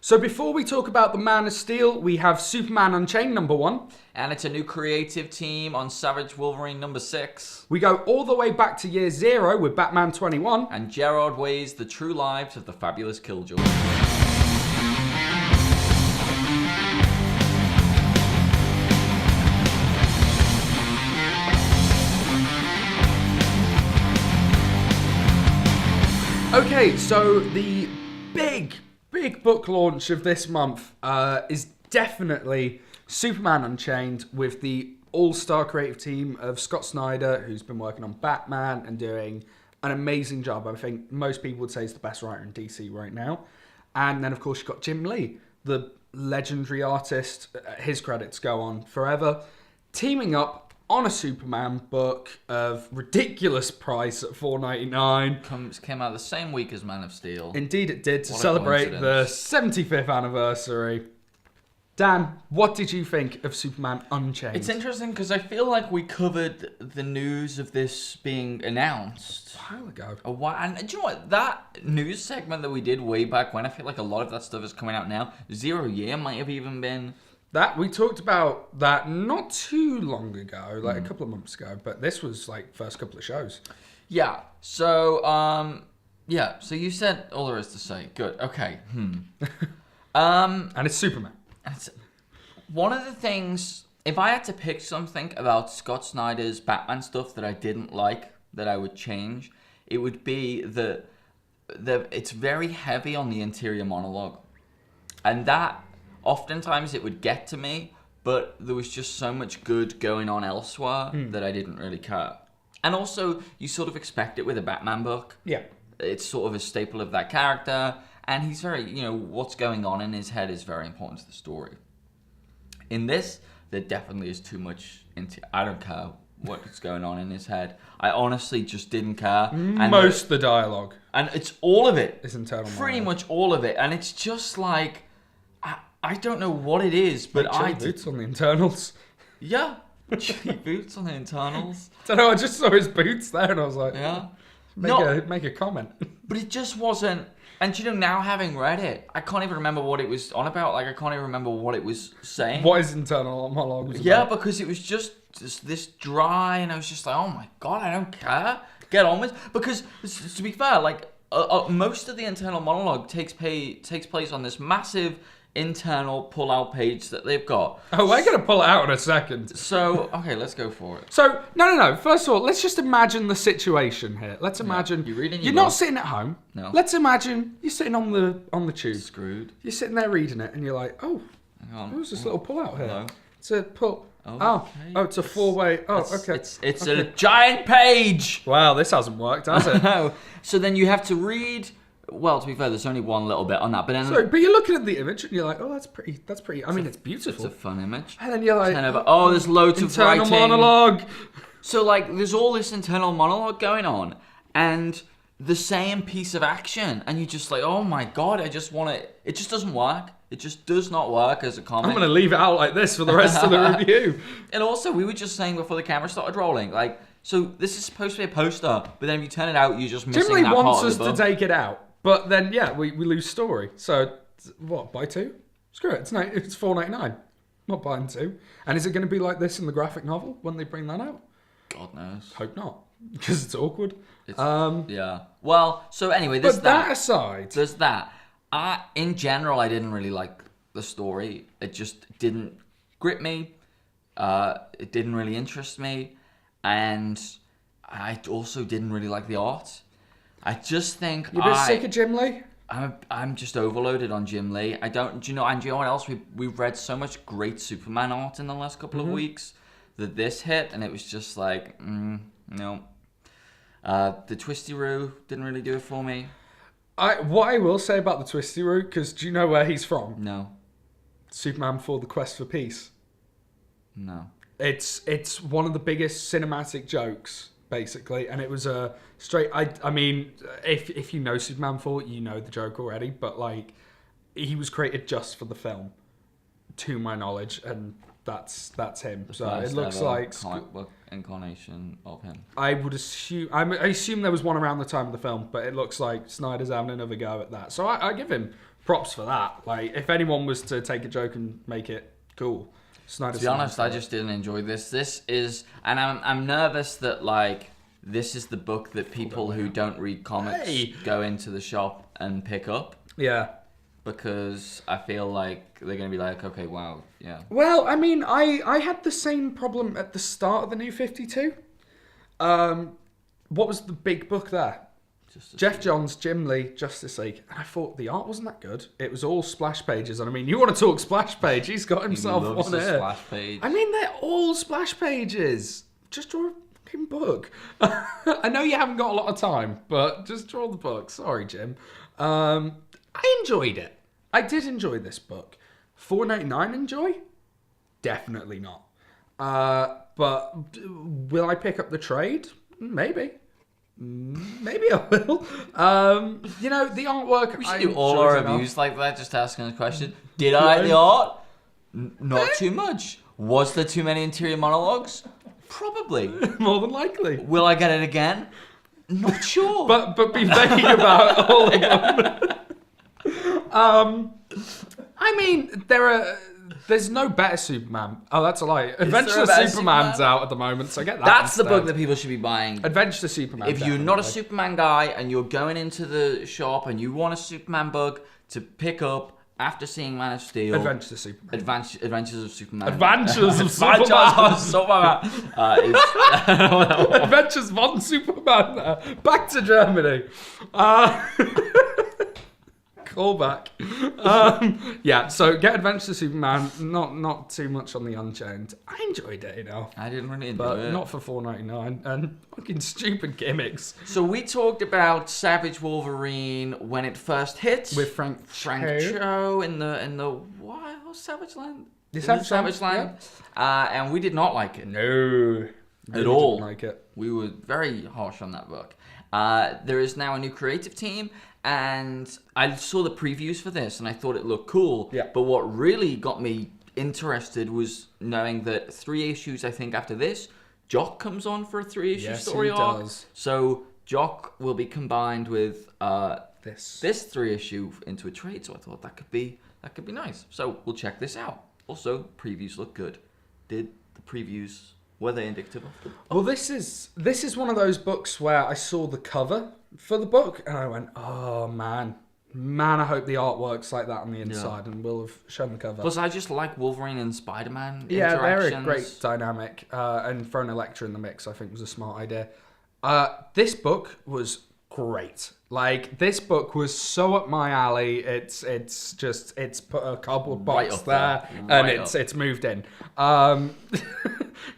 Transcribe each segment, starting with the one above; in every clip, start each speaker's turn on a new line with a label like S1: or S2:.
S1: So before we talk about the Man of Steel, we have Superman Unchained #1.
S2: And it's a new creative team on Savage Wolverine #6.
S1: We go all the way back to year 0 with Batman 21.
S2: And Gerard Way's The True Lives of the Fabulous Killjoys.
S1: Okay, so the big book launch of this month is definitely Superman Unchained with the all-star creative team of Scott Snyder, who's been working on Batman and doing an amazing job. I think most people would say he's the best writer in DC right now. And then, of course, you've got Jim Lee, the legendary artist. His credits go on forever. Teaming up on a Superman book of ridiculous price at $4.99.
S2: Came out the same week as Man of Steel.
S1: Indeed it did, to celebrate the 75th anniversary. Dan, what did you think of Superman Unchained?
S2: It's interesting because I feel like we covered the news of this being announced
S1: a while ago.
S2: And do you know what? That news segment that we did way back when, I feel like a lot of that stuff is coming out now. 0 Year might have even been...
S1: That we talked about that not too long ago, like a couple of months ago, but this was like first couple of shows.
S2: Yeah. So so you said all there is to say. Good. Okay.
S1: And it's Superman.
S2: One of the things, if I had to pick something about Scott Snyder's Batman stuff that I didn't like, that I would change, it would be that it's very heavy on the interior monologue, and that. Oftentimes it would get to me, but there was just so much good going on elsewhere that I didn't really care. And also, you sort of expect it with a Batman book.
S1: Yeah.
S2: It's sort of a staple of that character, and he's very, what's going on in his head is very important to the story. In this, there definitely is too much I don't care what's going on in his head. I honestly just didn't care. And
S1: most of the dialogue.
S2: And it's all of it.
S1: It's internal
S2: Pretty much all of it. And it's just like... I don't know what it is, but
S1: like boots on the internals.
S2: Yeah, chilly boots on the internals.
S1: I don't know, I just saw his boots there and I was like,
S2: yeah,
S1: make a comment.
S2: But it just wasn't. And now having read it, I can't even remember what it was on about. Like I can't even remember what it was saying.
S1: What his internal monologue was about.
S2: Yeah, because it was just this dry, and I was just like, oh my god, I don't care. Get on with. Because to be fair, like most of the internal monologue takes place on this massive internal pull-out page that they've got.
S1: Oh, we're going to pull it out in a second.
S2: So, okay, let's go for it.
S1: So, no. First of all, let's just imagine the situation here. Let's imagine you're not sitting at home.
S2: No.
S1: Let's imagine you're sitting on the tube.
S2: Screwed.
S1: You're sitting there reading it, and you're like, oh, who's this little pull-out here?
S2: Hello?
S1: It's a pull.
S2: Okay.
S1: It's a four-way. Oh, okay.
S2: It's a giant page.
S1: Wow, this hasn't worked, has it?
S2: No. So then you have to read. Well, to be fair, there's only one little bit on that, but then...
S1: Sorry, but you're looking at the image and you're like, oh, that's pretty. I mean, it's beautiful.
S2: It's a fun image.
S1: And then you're like...
S2: there's loads of writing.
S1: Internal monologue.
S2: So, like, there's all this internal monologue going on, and the same piece of action, and you're just like, oh my god, I just want to... It just doesn't work. It just does not work as a comic.
S1: I'm going to leave it out like this for the rest of the review.
S2: And also, we were just saying before the camera started rolling, like, so this is supposed to be a poster, but then if you turn it out, you're just missing
S1: Jim Lee
S2: that part
S1: wants
S2: of
S1: us
S2: the book.
S1: to take it out. But then, yeah, we lose story. So, what, buy 2? Screw it, it's $4.99. Not buying 2. And is it going to be like this in the graphic novel when they bring that out?
S2: God knows.
S1: Hope not, because it's awkward.
S2: Yeah. Well, so anyway, there's
S1: that aside...
S2: There's that. In general, I didn't really like the story. It just didn't grip me. It didn't really interest me. And I also didn't really like the art. I just think
S1: You're a bit sick of Jim Lee?
S2: I'm just overloaded on Jim Lee. Do you know what else? We've read so much great Superman art in the last couple of weeks that this hit, and it was just like, no. The Twisty-Roo didn't really do it for me.
S1: What I will say about the Twisty-Roo, because do you know where he's from?
S2: No.
S1: Superman for the Quest for Peace.
S2: No.
S1: It's one of the biggest cinematic jokes, basically, and it was a straight... I mean, if you know Superman 4, you know the joke already, but like, he was created just for the film, to my knowledge, and that's him. So it looks like
S2: comic book incarnation of him.
S1: I assume there was one around the time of the film, but it looks like Snyder's having another go at that. So I give him props for that. Like, if anyone was to take a joke and make it cool, Snyder's.
S2: To be honest, I just didn't enjoy this. This is, and I'm nervous that like this is the book that people who don't read comics go into the shop and pick up.
S1: Yeah.
S2: Because I feel like they're gonna be like, okay, wow, yeah.
S1: Well, I mean, I had the same problem at the start of the New 52. What was the big book there? Jeff Johns, Jim Lee, Justice League. And I thought the art wasn't that good. It was all splash pages. And I mean, you want to talk splash page? He's got himself one here.
S2: Splash page.
S1: I mean, they're all splash pages. Just draw a fucking book. I know you haven't got a lot of time, but just draw the book. Sorry, Jim. I enjoyed it. I did enjoy this book. $4.99 enjoy? Definitely not. But will I pick up the trade? Maybe. Maybe I will. You know, the artwork.
S2: We should do all our reviews like that, just asking a question. Did I like the art? Not too much. Was there too many interior monologues? Probably.
S1: More than likely.
S2: Will I get it again? Not sure.
S1: But be vague about all of them. I mean, there's no better Superman. Oh, that's a lie. Adventure of Superman's out at the moment, so get that.
S2: That's
S1: instead.
S2: the book that people should be buying.
S1: Adventure to Superman.
S2: If you're not a Superman guy and you're going into the shop and you want a Superman book to pick up after seeing Man of Steel,
S1: Adventure to Superman.
S2: Adventures of Superman.
S1: Adventures of Superman. Adventures von Superman. Back to Germany. Callback. Yeah, so get Adventures of Superman. Not too much on the Unchained. I enjoyed it, you know.
S2: I didn't really enjoy
S1: But
S2: it.
S1: not for $4.99 and fucking stupid gimmicks.
S2: So we talked about Savage Wolverine when it first hit
S1: With Frank
S2: Cho in the what Savage Land?
S1: The
S2: Savage Land. And we did not like it.
S1: No.
S2: At all.
S1: Didn't like it.
S2: We were very harsh on that book. There is now a new creative team, and I saw the previews for this, and I thought it looked cool.
S1: Yeah.
S2: But what really got me interested was knowing that 3 issues, I think, after this, Jock comes on for a 3-issue story arc.
S1: Does.
S2: So Jock will be combined with
S1: This
S2: 3-issue into a trade. So I thought that could be nice. So we'll check this out. Also, previews look good. Were they indicative of them?
S1: Well, this is one of those books where I saw the cover for the book and I went, oh man, I hope the art works like that on the inside, and we'll have shown the cover.
S2: Plus, I just like Wolverine and Spider-Man
S1: Yeah,
S2: interactions.
S1: they're a great dynamic, and throwing Elektra in the mix, I think, was a smart idea. This book was great. Like, this book was so up my alley. It's put a cardboard box there, and it's moved in.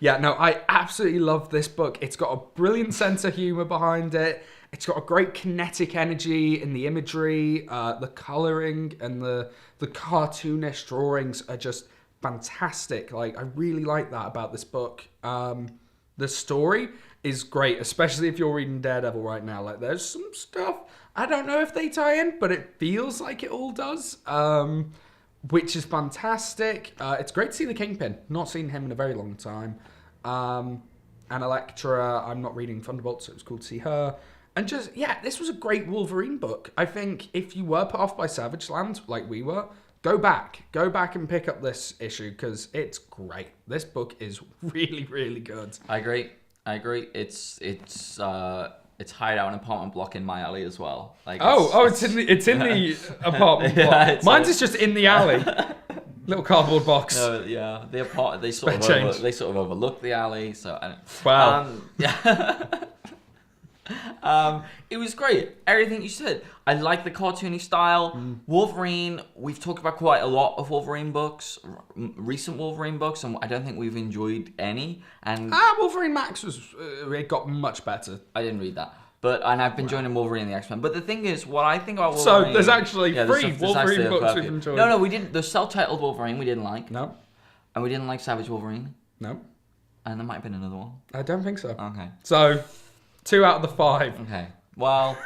S1: Yeah, no, I absolutely love this book. It's got a brilliant sense of humor behind it. It's got a great kinetic energy in the imagery. The coloring and the cartoonish drawings are just fantastic. Like, I really like that about this book. The story is great, especially if you're reading Daredevil right now. Like, there's some stuff, I don't know if they tie in, but it feels like it all does, which is fantastic. It's great to see the Kingpin. Not seen him in a very long time. And Elektra, I'm not reading Thunderbolt, so it was cool to see her. And just, yeah, this was a great Wolverine book. I think if you were put off by Savage Land, like we were, go back and pick up this issue, because it's great. This book is really, really good.
S2: I agree. It's Hideout, an apartment block in my alley as well. Like,
S1: it's in the apartment block. Mine's is just in the alley. Little cardboard box.
S2: No, yeah, they sort of overlook the alley. So
S1: wow.
S2: It was great. Everything you said. I like the cartoony style. Wolverine. We've talked about quite a lot of Wolverine books, recent Wolverine books, and I don't think we've enjoyed any. And
S1: Wolverine Max was it got much better.
S2: I didn't read that. And I've been joining Wolverine and the X-Men. But the thing is, what I think about Wolverine...
S1: So, there's actually 3 Wolverine books we've enjoyed.
S2: No, we didn't. The self-titled Wolverine we didn't like.
S1: No.
S2: And we didn't like Savage Wolverine.
S1: No.
S2: And there might have been another one.
S1: I don't think so.
S2: Okay.
S1: So, 2 out of the 5.
S2: Okay. Well,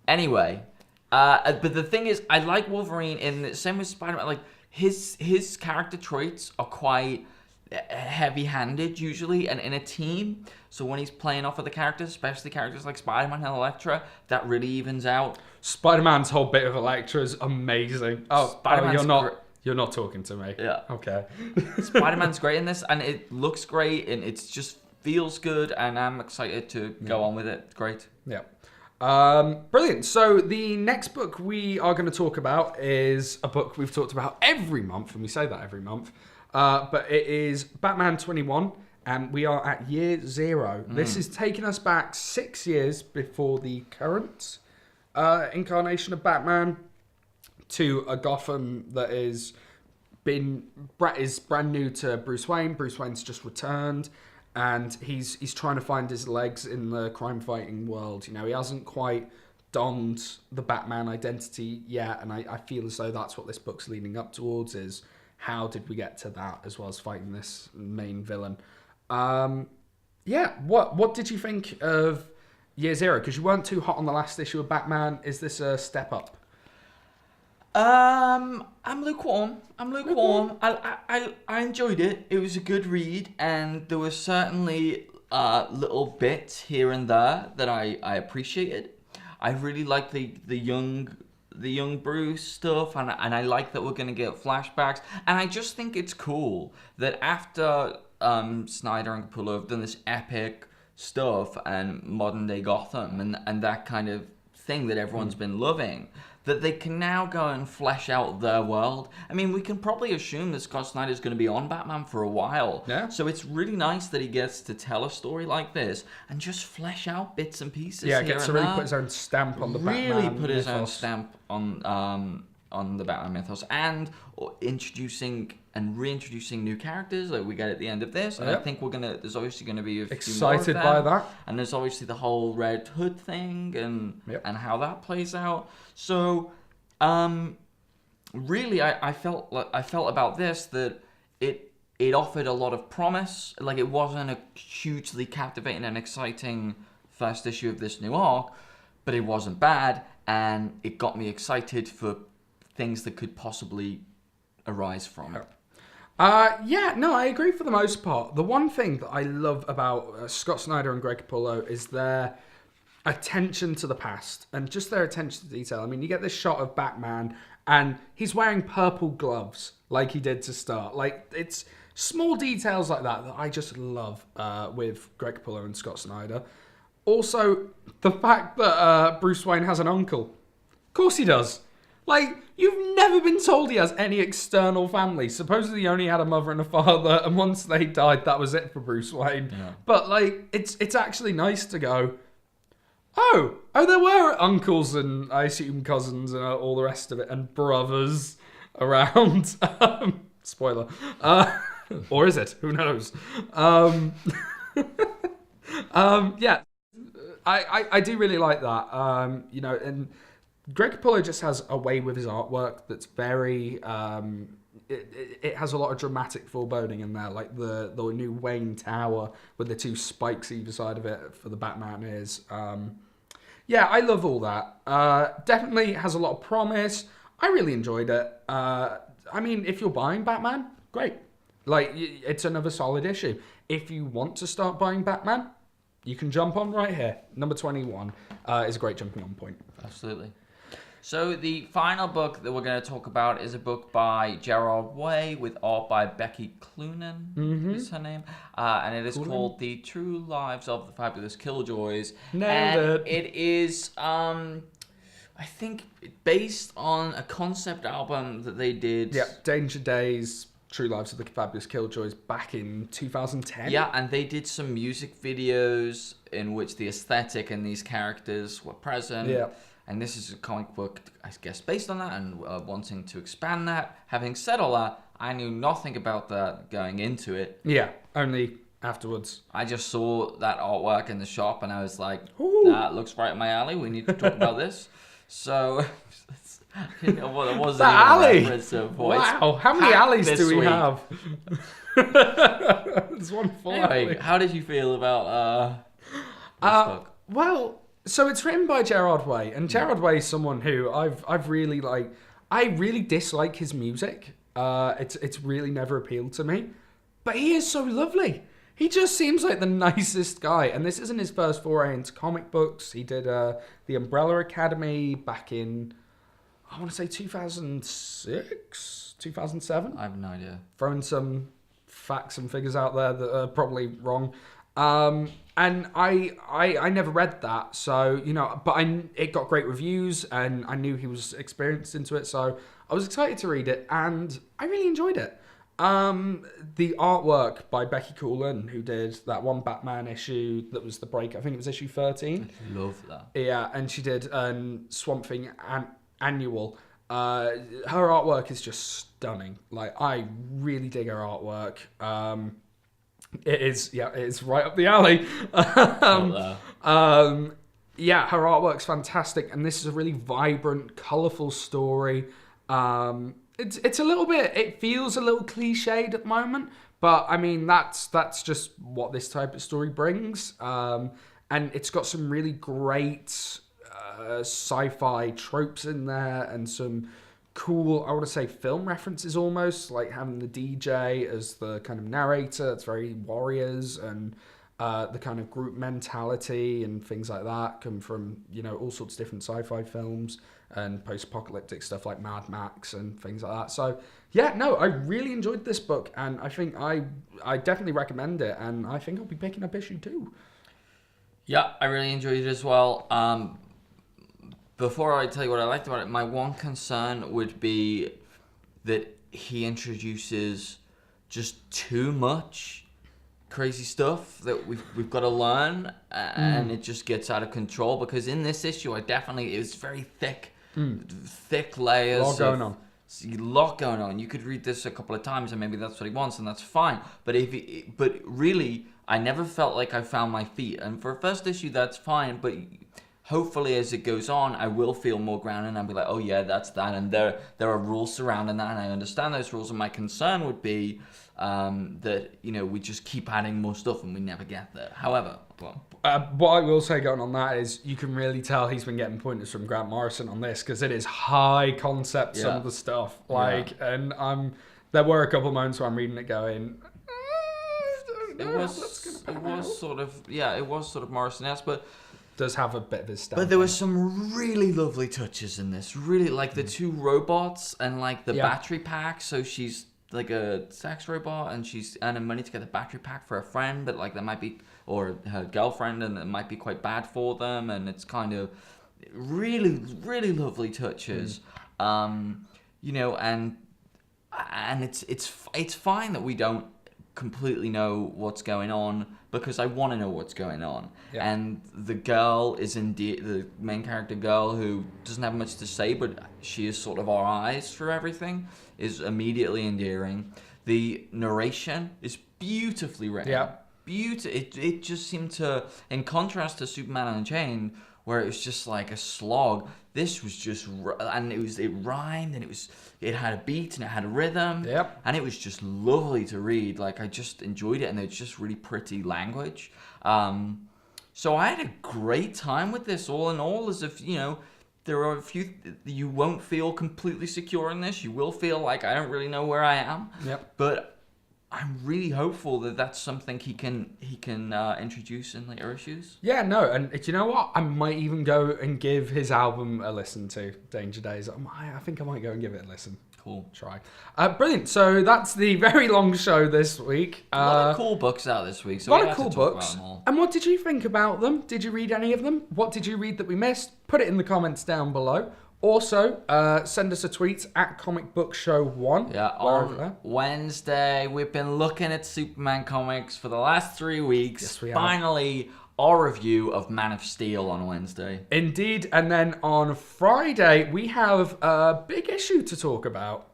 S2: anyway. But the thing is, I like Wolverine in the same with Spider-Man. Like, his character traits are quite heavy-handed usually, and in a team. So when he's playing off of the characters, especially characters like Spider-Man and Elektra, that really evens out.
S1: Spider-Man's whole bit of Elektra is amazing. You're not talking to me.
S2: Yeah.
S1: Okay.
S2: Spider-Man's great in this, and it looks great, and it just feels good, and I'm excited to go on with it. It's great.
S1: Yeah. Brilliant. So the next book we are going to talk about is a book we've talked about every month, and we say that every month. But it is Batman 21, and we are at year 0. This is taking us back 6 years before the current incarnation of Batman to a Gotham that is brand new to Bruce Wayne. Bruce Wayne's just returned, and he's trying to find his legs in the crime-fighting world. You know, he hasn't quite donned the Batman identity yet, and I feel as though that's what this book's leading up towards, is how did we get to that, as well as fighting this main villain. What did you think of year 0? Because you weren't too hot on the last issue of Batman. Is this a step up?
S2: I'm lukewarm. I enjoyed it. It was a good read, and there were certainly little bits here and there that I appreciated. I really like the young Bruce stuff, and I like that we're going to get flashbacks. And I just think it's cool that after Snyder and Capullo have done this epic stuff and modern day Gotham and that kind of thing that everyone's been loving, that they can now go and flesh out their world. I mean, we can probably assume that Scott Snyder is going to be on Batman for a while.
S1: Yeah.
S2: So it's really nice that he gets to tell a story like this and just flesh out bits and pieces.
S1: Yeah,
S2: here
S1: gets to
S2: and
S1: really
S2: there.
S1: put his own stamp on the Batman.
S2: Really put his own
S1: mythos.
S2: stamp on the Batman mythos, and introducing and reintroducing new characters like we get at the end of this. And I think there's obviously gonna be a few
S1: Excited
S2: more of them.
S1: by that.
S2: And there's obviously the whole Red Hood thing and how that plays out. So really I felt about this that it offered a lot of promise. Like, it wasn't a hugely captivating and exciting first issue of this new arc, but it wasn't bad, and it got me excited for things that could possibly arise from it.
S1: I agree for the most part. The one thing that I love about Scott Snyder and Greg Capullo is their attention to the past and just their attention to detail. I mean, you get this shot of Batman and he's wearing purple gloves like he did to start. Like, it's small details like that I just love with Greg Capullo and Scott Snyder. Also, the fact that Bruce Wayne has an uncle. Of course he does. Like, you've never been told he has any external family. Supposedly he only had a mother and a father, and once they died, that was it for Bruce Wayne. Yeah. But, like, it's actually nice to go, oh, there were uncles and, I assume, cousins and all the rest of it, and brothers around. Spoiler. Or is it? Who knows? Yeah. I do really like that. And Greg Capullo just has a way with his artwork that's very... It has a lot of dramatic foreboding in there, like the new Wayne Tower with the 2 spikes either side of it for the Batman ears. I love all that. Definitely has a lot of promise. I really enjoyed it. I mean, if you're buying Batman, great. Like, it's another solid issue. If you want to start buying Batman, you can jump on right here. Number 21 is a great jumping on point.
S2: Absolutely. So the final book that we're going to talk about is a book by Gerard Way with art by Becky Cloonan, is her name. And it is called The True Lives of the Fabulous Killjoys.
S1: Nailed it.
S2: It is, I think, based on a concept album that they did.
S1: Yeah, Danger Days, True Lives of the Fabulous Killjoys back in 2010.
S2: Yeah, and they did some music videos in which the aesthetic and these characters were present.
S1: Yeah.
S2: And this is a comic book, I guess, based on that and wanting to expand that. Having said all that, I knew nothing about that going into it.
S1: Yeah, only afterwards.
S2: I just saw that artwork in the shop and I was like,
S1: Ooh.
S2: that looks right up my alley. We need to talk about this. So, what was
S1: that alley?
S2: Wow,
S1: how many alleys do we have? There's one full
S2: anyway,
S1: alley.
S2: how did you feel about this book?
S1: Well, so it's written by Gerard Way, and Gerard Way is someone who I've really I really dislike his music. It's really never appealed to me. but he is so lovely. He just seems like the nicest guy. And this isn't his first foray into comic books. He did the Umbrella Academy back in, I want to say 2006, 2007.
S2: I have no idea.
S1: Throwing some facts and figures out there that are probably wrong. And I never read that, so, you know, but it got great reviews, and I knew he was experienced into it, so I was excited to read it, and I really enjoyed it. The artwork by Becky Coolan, who did that one Batman issue that was the break, I think it was issue 13.
S2: I love that.
S1: Yeah, and she did Swamp Thing Annual. Her artwork is just stunning. Like, I really dig her artwork. It is right up the alley. Yeah, her artwork's fantastic, and this is a really vibrant, colourful story. It's a little bit, it feels a little cliched at the moment, but I mean that's just what this type of story brings. And it's got some really great sci-fi tropes in there, and some cool, I want to say, film references almost, like having the DJ as the kind of narrator. It's very Warriors, and the kind of group mentality and things like that come from, you know, all sorts of different sci-fi films and post-apocalyptic stuff like Mad Max and things like that. So yeah, no, I really enjoyed this book, and I think I definitely recommend it, and I think I'll be picking up issue 2.
S2: Yeah, I really enjoyed it as well. Before I tell you what I liked about it, my one concern would be that he introduces just too much crazy stuff that we've got to learn, and it just gets out of control. Because in this issue, it was very thick layers.
S1: A lot going on.
S2: A lot going on. You could read this a couple of times, and maybe that's what he wants, and that's fine. But really, I never felt like I found my feet. And for a first issue, that's fine. But hopefully, as it goes on, I will feel more grounded, and I'll be like, oh yeah, that's that, and there are rules surrounding that, and I understand those rules. And my concern would be that, you know, we just keep adding more stuff and we never get there. However,
S1: what I will say going on that is you can really tell he's been getting pointers from Grant Morrison on this, because it is high concept, some of the stuff. And there were a couple of moments where I'm reading it going,
S2: it was sort of Morrison-esque, but
S1: does have a bit of his stuff.
S2: But there were some really lovely touches in this. Really, like the two robots and like the battery pack. So she's like a sex robot, and she's earning money to get the battery pack for a friend, but like that might be, or her girlfriend, and it might be quite bad for them. And it's kind of really, really lovely touches. You know, and it's fine that we don't completely know what's going on, because I want to know what's going on. And the girl is the main character girl, who doesn't have much to say, but she is sort of our eyes for everything, is immediately endearing. The narration is beautifully written. It just seemed to, in contrast to Superman Unchained, where it was just like a slog, this was just, and it rhymed, and it had a beat, and it had a rhythm, and it was just lovely to read. Like, I just enjoyed it, and it's just really pretty language. So I had a great time with this, all in all. As if, you know, there are a few, you won't feel completely secure in this. You will feel like, I don't really know where I am. But I'm really hopeful that that's something he can introduce in later issues. Yeah, no, and you know what? I might even go and give his album a listen to, Danger Days. I think I might go and give it a listen. Cool. Try. Brilliant. So that's the very long show this week. A lot of cool books out this week. So
S1: a lot of cool books. And what did you think about them? Did you read any of them? What did you read that we missed? Put it in the comments down below. Also, send us a tweet at Comic Book Show 1. Yeah, on Wednesday, we've been looking at Superman comics for the last 3 weeks. Yes, we have. Finally, our review of Man of Steel on Wednesday. Indeed, and then on Friday, we have a big issue to talk about.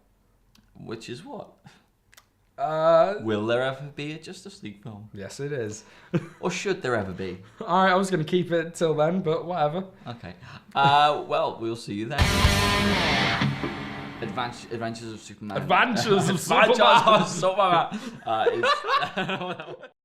S1: Which is what? Will there ever be a Justice League film? Yes, it is. Or should there ever be? All right, I was going to keep it till then, but whatever. Okay. Well, we'll see you then. Adventures of Superman. Adventures of Superman.